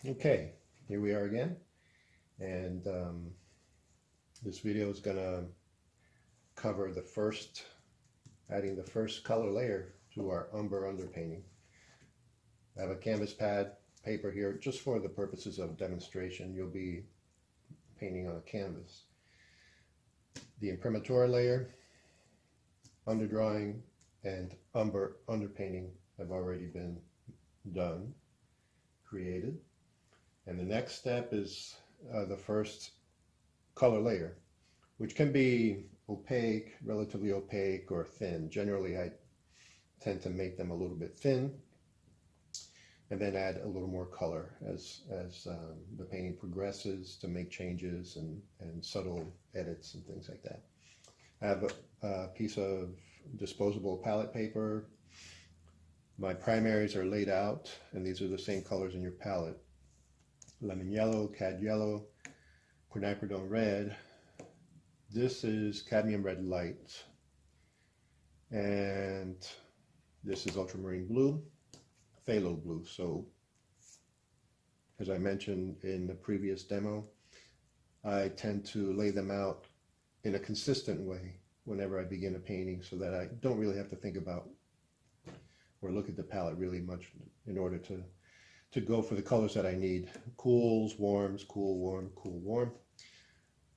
Okay, here we are again, and this video is gonna cover adding the first color layer to our umber underpainting. I have a canvas pad paper here just for the purposes of demonstration. You'll be painting on a canvas. The imprimatur layer, underdrawing, and umber underpainting have already been done, created. And the next step is the first color layer, which can be opaque, relatively opaque, or thin. Generally, I tend to make them a little bit thin and then add a little more color as the painting progresses to make changes and subtle edits and things like that. I have a piece of disposable palette paper. My primaries are laid out, and these are the same colors in your palette. Lemon yellow, cad yellow, quinacridone red. This is cadmium red light. And this is ultramarine blue, phthalo blue. So, as I mentioned in the previous demo, I tend to lay them out in a consistent way whenever I begin a painting so that I don't really have to think about or look at the palette really much in order to go for the colors that I need. Cools, warms, cool, warm, cool, warm.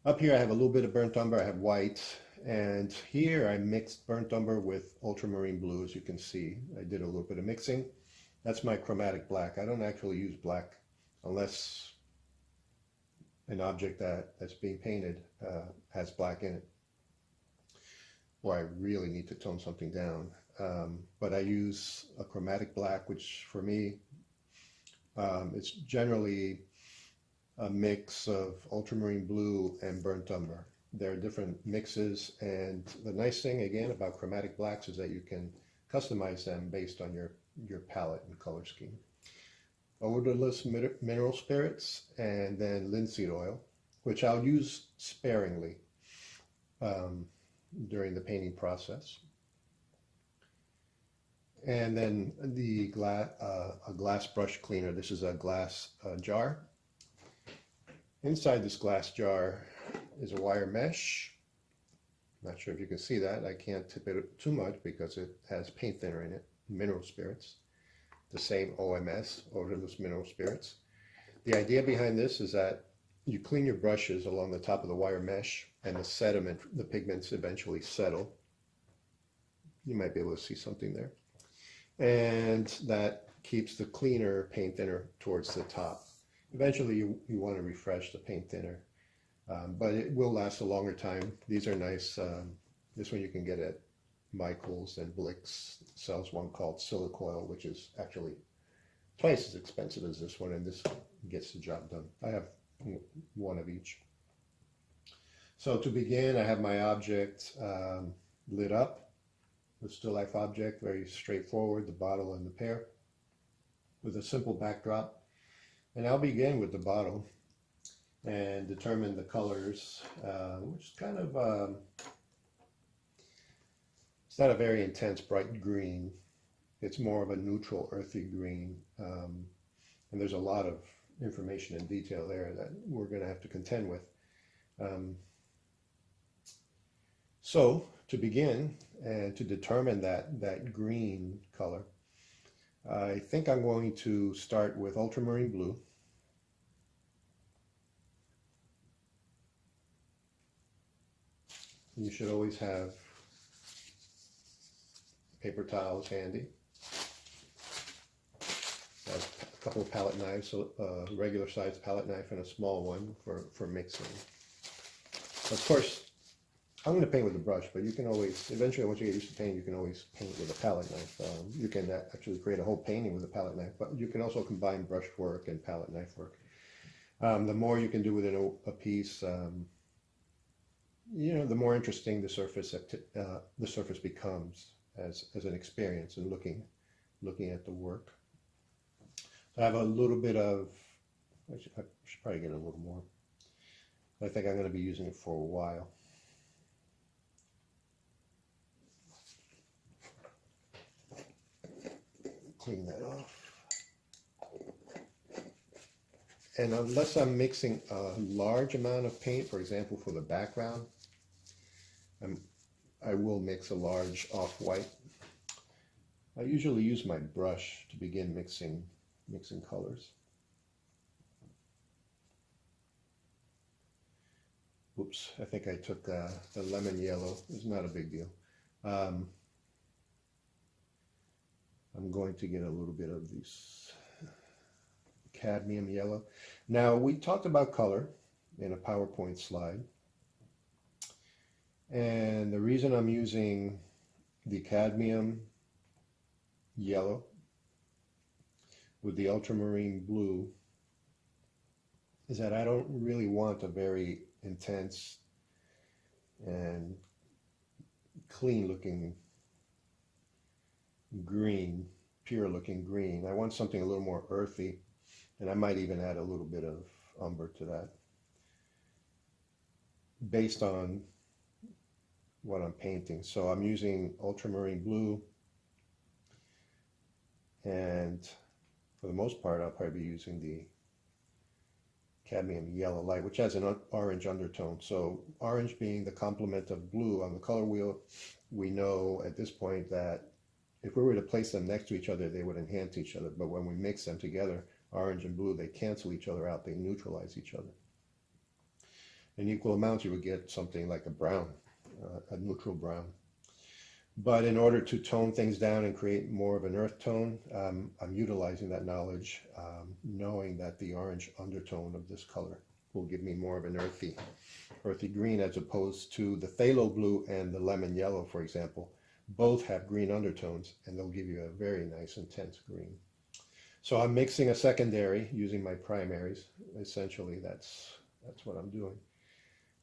Up here I have a little bit of burnt umber, I have white, and here I mixed burnt umber with ultramarine blue, as you can see. I did a little bit of mixing. That's my chromatic black. I don't actually use black unless an object that's being painted has black in it, or I really need to tone something down. But I use a chromatic black, which for me, it's generally a mix of ultramarine blue and burnt umber. There are different mixes, and the nice thing again about chromatic blacks is that you can customize them based on your palette and color scheme. Odorless mineral spirits, and then linseed oil, which I'll use sparingly during the painting process. And then a glass brush cleaner. This is a glass jar. Inside this glass jar is a wire mesh. Not sure if you can see that. I can't tip it too much because it has paint thinner in it, mineral spirits. The same OMS, odorless mineral spirits. The idea behind this is that you clean your brushes along the top of the wire mesh, and the sediment, the pigments eventually settle. You might be able to see something there. And that keeps the cleaner paint thinner towards the top. Eventually you want to refresh the paint thinner, but it will last a longer time. These are nice. This one you can get at Michael's, and Blix sells one called Silicoil, which is actually twice as expensive as this one, and this gets the job done. I have one of each. So to begin, I have my object lit up. The still life object, very straightforward, the bottle and the pear, with a simple backdrop. And I'll begin with the bottle and determine the colors, which is kind of, it's not a very intense bright green. It's more of a neutral earthy green. And there's a lot of information and detail there that we're going to have to contend with. So to begin and to determine that green color, I think I'm going to start with ultramarine blue. You should always have paper towels handy. I have a couple of palette knives, so a regular sized palette knife and a small one for mixing. Of course, I'm going to paint with a brush, but you can always, eventually once you get used to painting, you can always paint with a palette knife. You can actually create a whole painting with a palette knife, but you can also combine brush work and palette knife work. The more you can do within a piece, you know, the more interesting the surface becomes as an experience and looking at the work. So I have a little bit of, I should probably get a little more. I think I'm going to be using it for a while. Clean that off. And unless I'm mixing a large amount of paint, for example, for the background, I will mix a large off-white. I usually use my brush to begin mixing colors. Oops, I think I took the lemon yellow. It's not a big deal. I'm going to get a little bit of this cadmium yellow. Now, we talked about color in a PowerPoint slide. And the reason I'm using the cadmium yellow with the ultramarine blue is that I don't really want a very intense and clean looking green, pure looking green. I want something a little more earthy, and I might even add a little bit of umber to that based on what I'm painting. So I'm using ultramarine blue, and for the most part I'll probably be using the cadmium yellow light, which has an orange undertone. So orange being the complement of blue on the color wheel, we know at this point that if we were to place them next to each other, they would enhance each other. But when we mix them together, orange and blue, they cancel each other out. They neutralize each other. In equal amounts, you would get something like a brown, a neutral brown. But in order to tone things down and create more of an earth tone, I'm utilizing that knowledge, knowing that the orange undertone of this color will give me more of an earthy green, as opposed to the phthalo blue and the lemon yellow, for example. Both have green undertones, and they'll give you a very nice intense green. So I'm mixing a secondary using my primaries. Essentially, that's what I'm doing.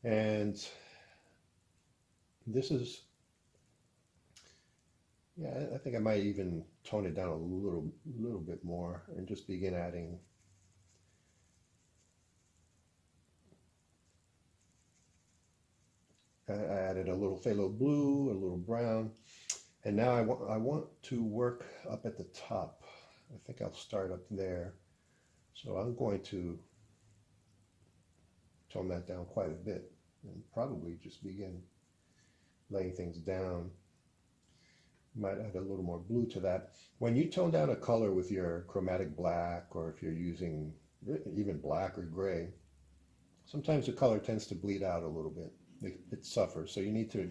And this is, yeah, I think I might even tone it down a little bit more and just begin adding I added a little phthalo blue, a little brown, and now I want to work up at the top. I think I'll start up there. So I'm going to tone that down quite a bit and probably just begin laying things down. Might add a little more blue to that. When you tone down a color with your chromatic black, or if you're using even black or gray, sometimes the color tends to bleed out a little bit. It suffers. So you need to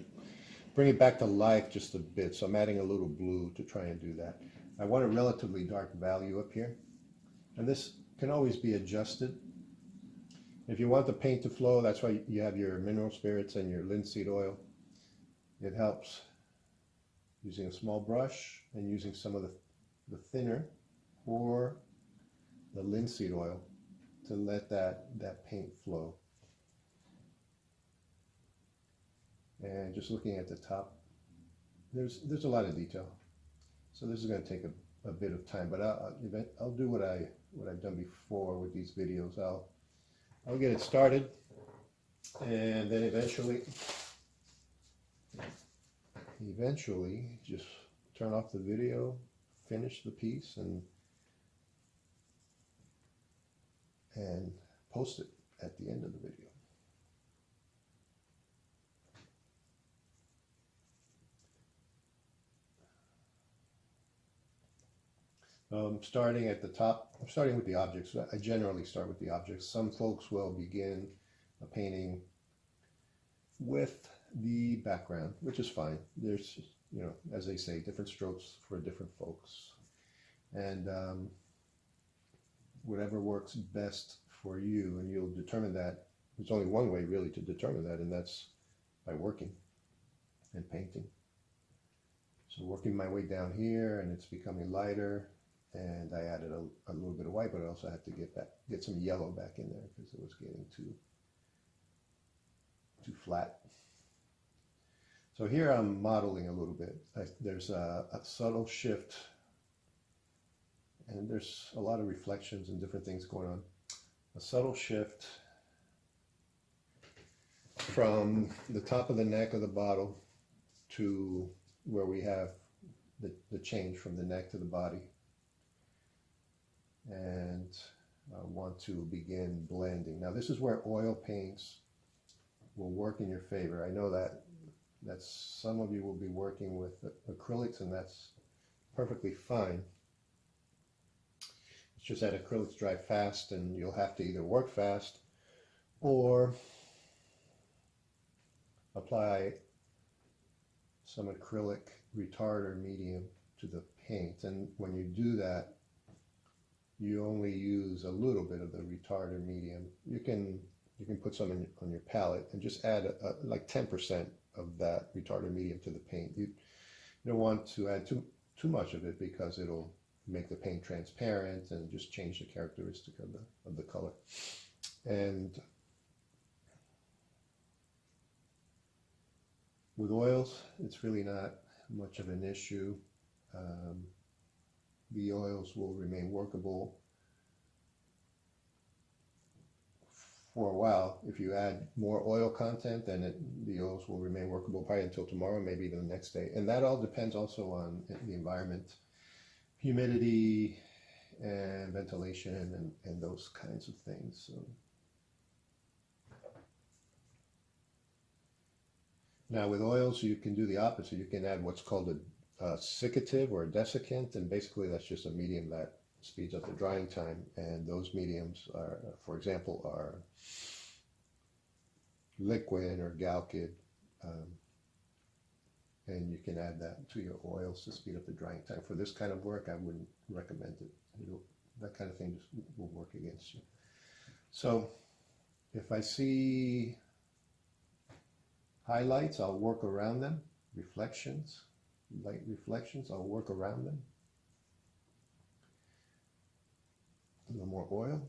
bring it back to life just a bit. So I'm adding a little blue to try and do that. I want a relatively dark value up here. And this can always be adjusted. If you want the paint to flow, that's why you have your mineral spirits and your linseed oil. It helps using a small brush and using some of the thinner or the linseed oil to let that paint flow. And just looking at the top, there's a lot of detail. So this is going to take a bit of time, but I'll do what I've done before with these videos. I'll get it started, and then eventually just turn off the video, finish the piece, and post it at the end of the video. Starting at the top, I'm starting with the objects. I generally start with the objects. Some folks will begin a painting with the background, which is fine. There's, as they say, different strokes for different folks. And whatever works best for you, and you'll determine that. There's only one way really to determine that, and that's by working and painting. So working my way down here, and it's becoming lighter. And I added a little bit of white, but I also had to get some yellow back in there because it was getting too flat. So here I'm modeling a little bit. There's a subtle shift, and there's a lot of reflections and different things going on. A subtle shift from the top of the neck of the bottle to where we have the change from the neck to the body. And want to begin blending. Now this is where oil paints will work in your favor. I know that some of you will be working with acrylics, and that's perfectly fine. It's just that acrylics dry fast, and you'll have to either work fast or apply some acrylic retarder medium to the paint. And when you do that, you only use a little bit of the retarder medium. You can put some on your palette and just add like 10% of that retarder medium to the paint. You don't want to add too much of it, because it'll make the paint transparent and just change the characteristic of the color. And with oils, it's really not much of an issue. The oils will remain workable for a while. If you add more oil content, then the oils will remain workable probably until tomorrow, maybe even the next day. And that all depends also on the environment, humidity and ventilation and those kinds of things. So now with oils, you can do the opposite. You can add what's called a seccative or a desiccant, and basically that's just a medium that speeds up the drying time. And those mediums are, for example, are liquid or Galkid, and you can add that to your oils to speed up the drying time. For this kind of work, I wouldn't recommend it. That kind of thing just will work against you. So if I see highlights, I'll work around them. Reflections, light reflections, I'll work around them. A little more oil.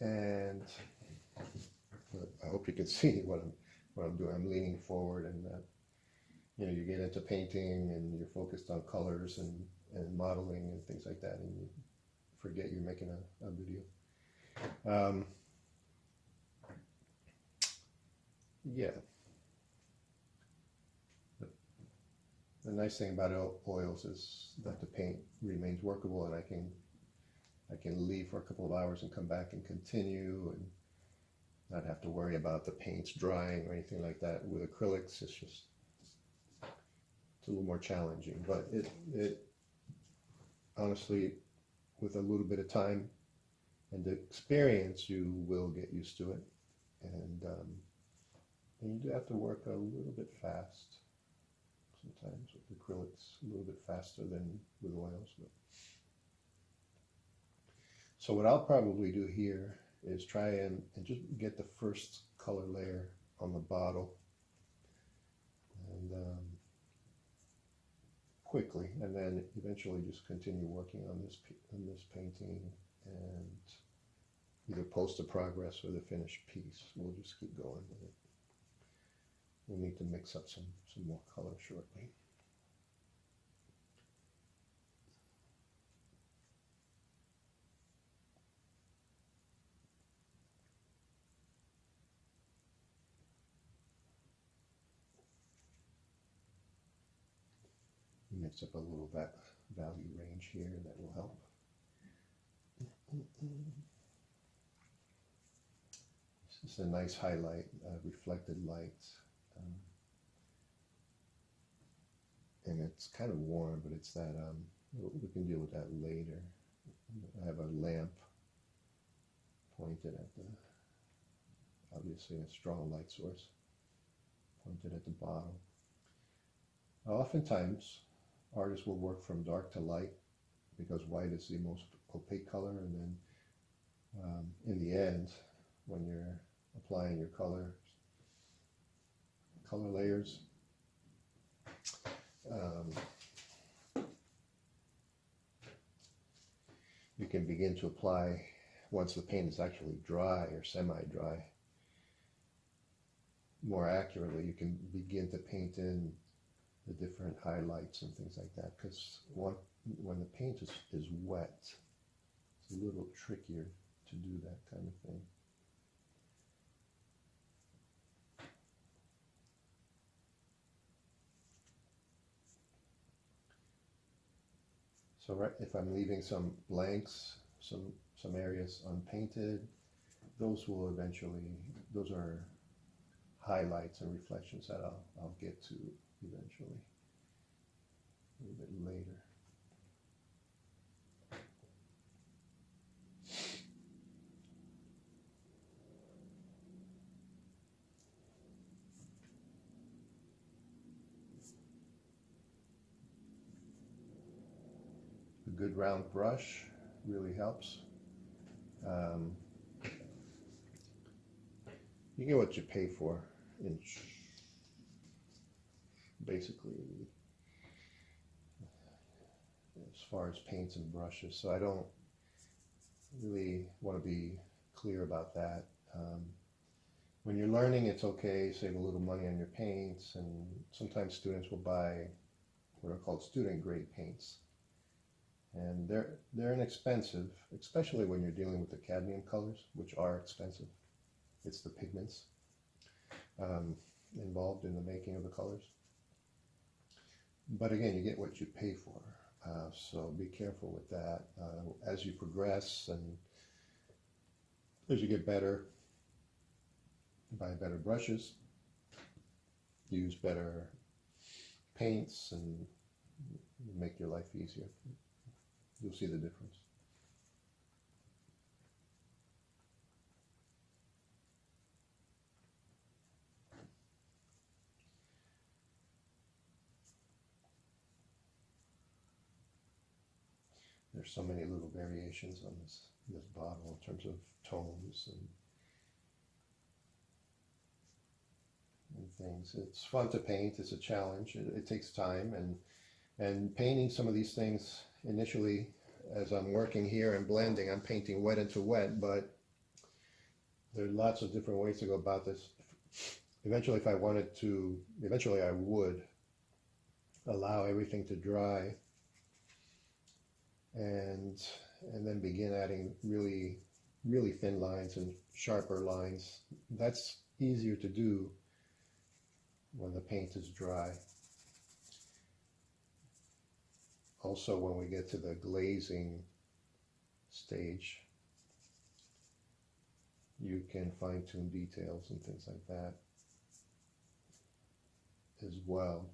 And I hope you can see what I'm doing. I'm leaning forward, and you get into painting and you're focused on colors and modeling and things like that, and you forget you're making a video. Yeah. The nice thing about oils is that the paint remains workable, and I can leave for a couple of hours and come back and continue, and not have to worry about the paints drying or anything like that. With acrylics, it's a little more challenging, but it honestly, with a little bit of time and experience, you will get used to it, and you do have to work a little bit fast sometimes with acrylics, a little bit faster than with oils. But so what I'll probably do here is try and just get the first color layer on the bottle, and quickly, and then eventually just continue working on this painting, and either post the progress or the finished piece. We'll just keep going with it. We'll need to mix up some more color shortly. Mix up a little value range here, that will help. This is a nice highlight, reflected light. And it's kind of warm, but it's that, we can deal with that later. I have a lamp pointed at obviously a strong light source, pointed at the bottom. Oftentimes, artists will work from dark to light, because white is the most opaque color, and then in the end, when you're applying your color layers, you can begin to apply, once the paint is actually dry or semi-dry, more accurately. You can begin to paint in the different highlights and things like that, because when the paint is wet, it's a little trickier to do that kind of thing. So right, if I'm leaving some blanks, some areas unpainted, those will eventually, those are highlights and reflections that I'll get to eventually, a little bit later. A good round brush really helps. You get what you pay for, in basically, as far as paints and brushes. So I don't really want to be clear about that. When you're learning, it's okay, save a little money on your paints, and sometimes students will buy what are called student grade paints. And they're inexpensive, especially when you're dealing with the cadmium colors, which are expensive. It's the pigments involved in the making of the colors. But again, you get what you pay for. So be careful with that. As you progress and as you get better, buy better brushes, use better paints, and make your life easier. You'll see the difference. There's so many little variations on this bottle in terms of tones and things. It's fun to paint. It's a challenge. It takes time, and painting some of these things initially, as I'm working here and blending, I'm painting wet into wet, but there are lots of different ways to go about this. Eventually, if I wanted to, eventually I would allow everything to dry and then begin adding really thin lines and sharper lines. That's easier to do when the paint is dry. Also, when we get to the glazing stage, you can fine-tune details and things like that as well.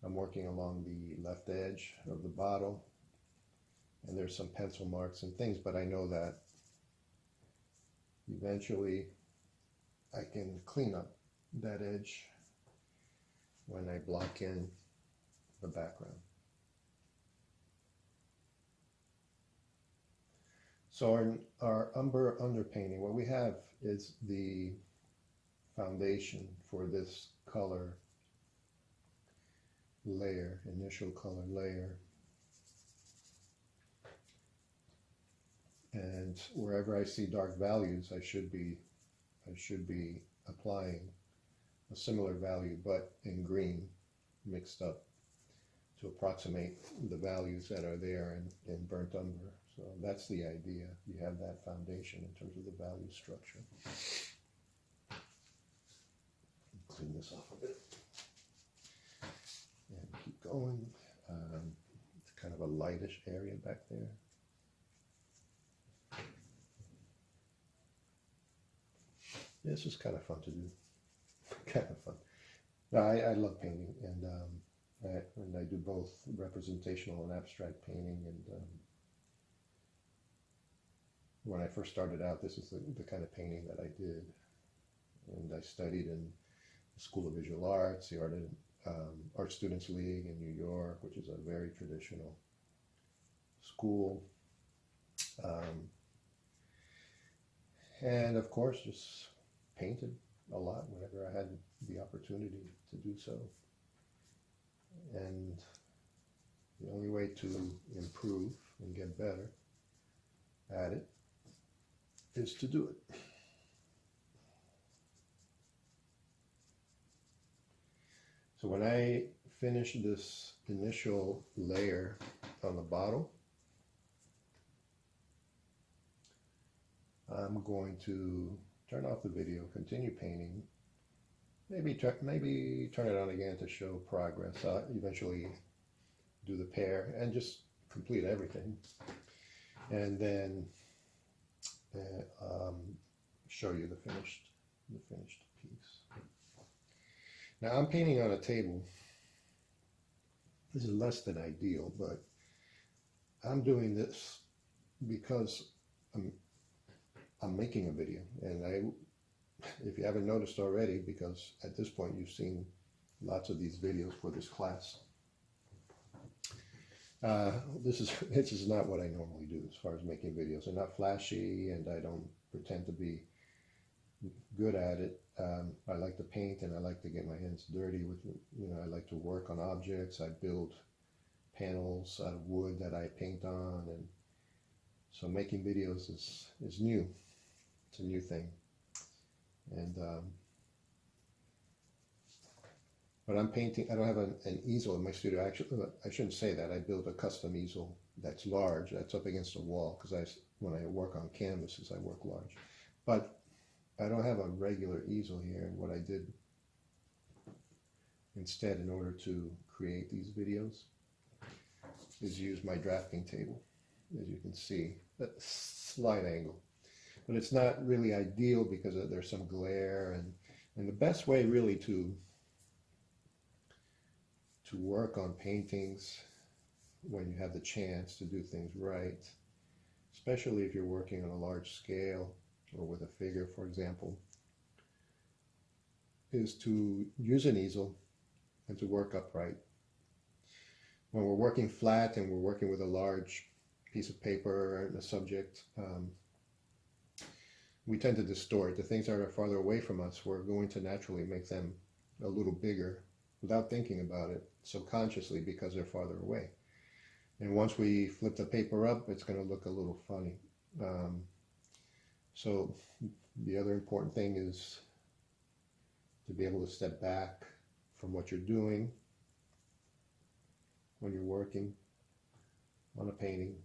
I'm working along the left edge of the bottle, and there's some pencil marks and things, but I know that eventually I can clean up that edge when I block in the background. So our umber underpainting, what we have is the foundation for this color layer, initial color layer. And wherever I see dark values, I should be applying a similar value, but in green, mixed up, to approximate the values that are there in burnt umber. So that's the idea. You have that foundation in terms of the value structure. Clean this off a bit. And keep going. It's kind of a lightish area back there. This is kind of fun to do. Kind of fun. No, I love painting, and I do both representational and abstract painting. And when I first started out, this is the kind of painting that I did. And I studied in the School of Visual Arts, the Art Students League in New York, which is a very traditional school. And of course, just painted a lot whenever I had the opportunity to do so. And the only way to improve and get better at it is to do it. So when I finish this initial layer on the bottle, I'm going to turn off the video, continue painting, maybe turn it on again to show progress. Eventually do the pear, and just complete everything. And then show you the finished piece. Now I'm painting on a table. This is less than ideal, but I'm doing this because I'm making a video, and if you haven't noticed already, because at this point you've seen lots of these videos for this class, this is not what I normally do as far as making videos. They're not flashy, and I don't pretend to be good at it. I like to paint, and I like to get my hands dirty with, I like to work on objects. I build panels out of wood that I paint on, and so making videos is new. It's a new thing. And but I'm painting. I don't have an easel in my studio. Actually, I shouldn't say that. I built a custom easel that's large. That's up against the wall, because when I work on canvases, I work large. But I don't have a regular easel here, and what I did instead, in order to create these videos, is use my drafting table. As you can see, a slight angle. But it's not really ideal because there's some glare, and the best way really to work on paintings when you have the chance to do things right, especially if you're working on a large scale or with a figure, for example, is to use an easel and to work upright. When we're working flat and we're working with a large piece of paper and a subject, we tend to distort. The things that are farther away from us, we're going to naturally make them a little bigger without thinking about it, subconsciously, because they're farther away. And once we flip the paper up, it's going to look a little funny. So the other important thing is to be able to step back from what you're doing when you're working on a painting,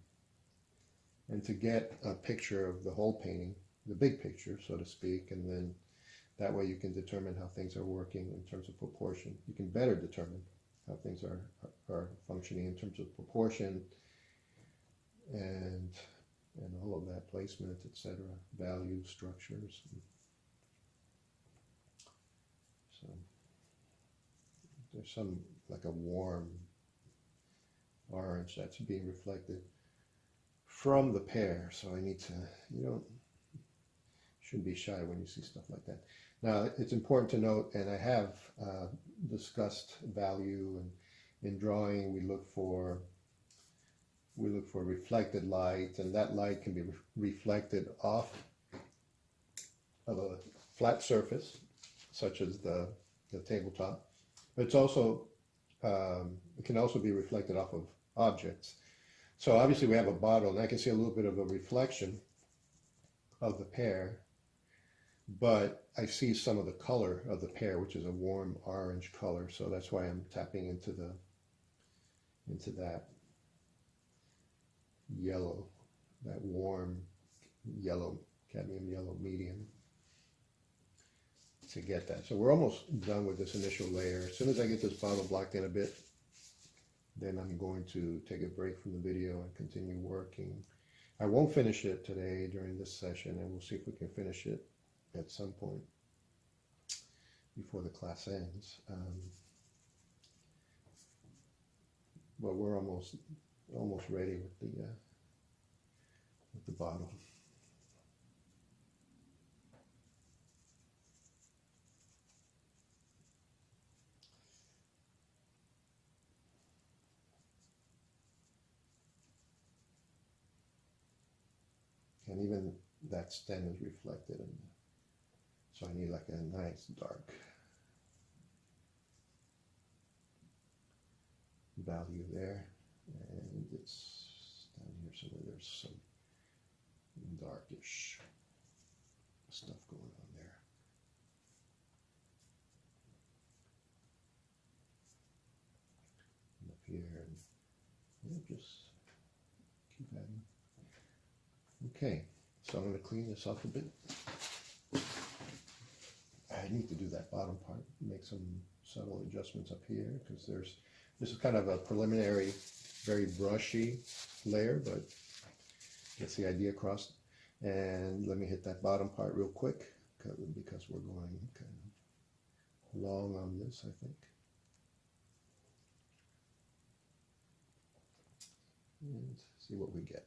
and to get a picture of the whole painting, the big picture, so to speak, and then that way you can determine how things are working in terms of proportion. You can better determine how things are functioning in terms of proportion and all of that, placement, etc., value, structures. So there's some, like a warm orange that's being reflected from the pear, so I need to, shouldn't be shy when you see stuff like that. Now, it's important to note, and I have discussed value, and in drawing we look for reflected light, and that light can be reflected off of a flat surface, such as the tabletop. But it's also it can also be reflected off of objects. So obviously we have a bottle, and I can see a little bit of a reflection of the pear, but I see some of the color of the pear, which is a warm orange color. So that's why I'm tapping into that yellow, that warm yellow, cadmium yellow medium, to get that. So we're almost done with this initial layer. As soon as I get this bottle blocked in a bit, then I'm going to take a break from the video and continue working. I won't finish it today during this session, and we'll see if we can finish it at some point before the class ends. But we're almost ready with the bottle. And even that stem is reflected in the, so I need like a nice dark value there, and it's down here somewhere. There's some darkish stuff going on there. And up here, and just keep adding. Okay, so I'm going to clean this off a bit. I need to do that bottom part, make make some subtle adjustments up here because this is kind of a preliminary, very brushy layer, but gets the idea across. And let me hit that bottom part real quick because we're going kind of long on this, I think. And see what we get.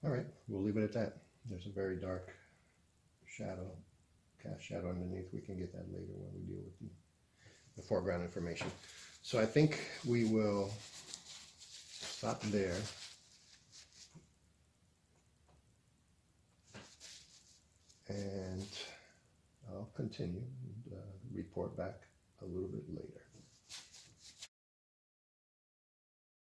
All right, we'll leave it at that. There's a very dark shadow, cast shadow underneath. We can get that later when we deal with the foreground information. So I think we will stop there. And I'll continue and report back a little bit later.